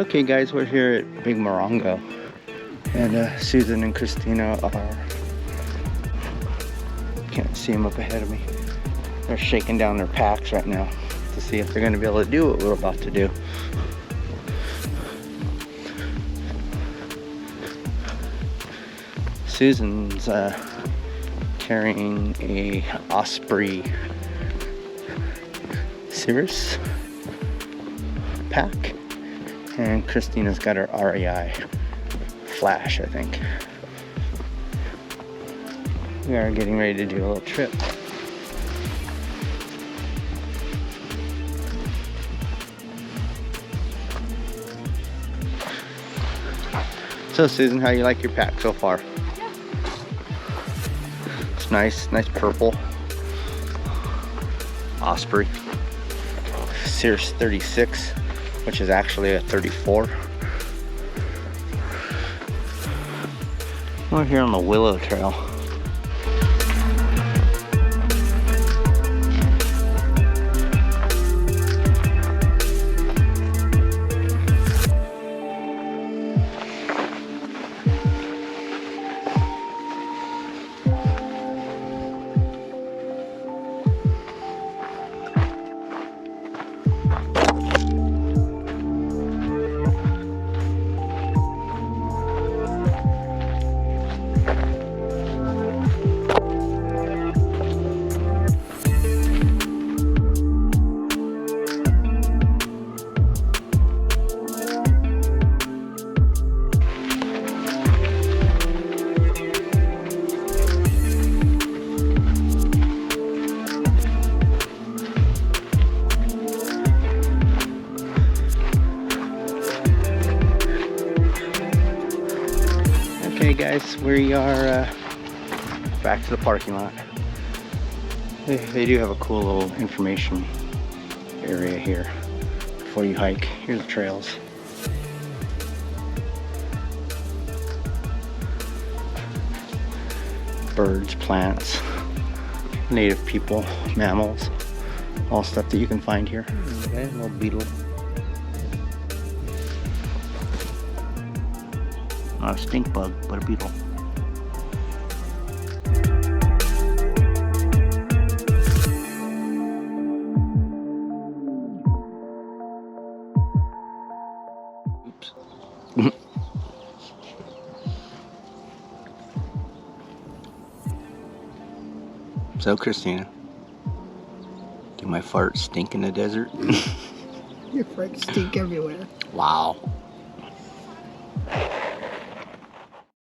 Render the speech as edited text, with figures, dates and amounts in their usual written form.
Okay guys, we're here at Big Morongo, and Susan and Christina are, can't see them up ahead of me, they're shaking down their packs right now to see if they're going to be able to do what we're about to do. Susan's carrying a Osprey Cirrus pack, and Christina's got her REI Flash, I think. We are getting ready to do a little trip. So Susan, how you like your pack so far? It's nice purple. Osprey Cirrus 36, which is actually a 34. We're here on the Willow Trail. Okay guys, we are back to the parking lot. They do have a cool little information area here before you hike. Here's the trails. Birds, plants, native people, mammals, all stuff that you can find here. Okay, little beetle. Not a stink bug, but a beetle. Oops. So Christina, do my farts stink in the desert? Your farts stink everywhere. Wow.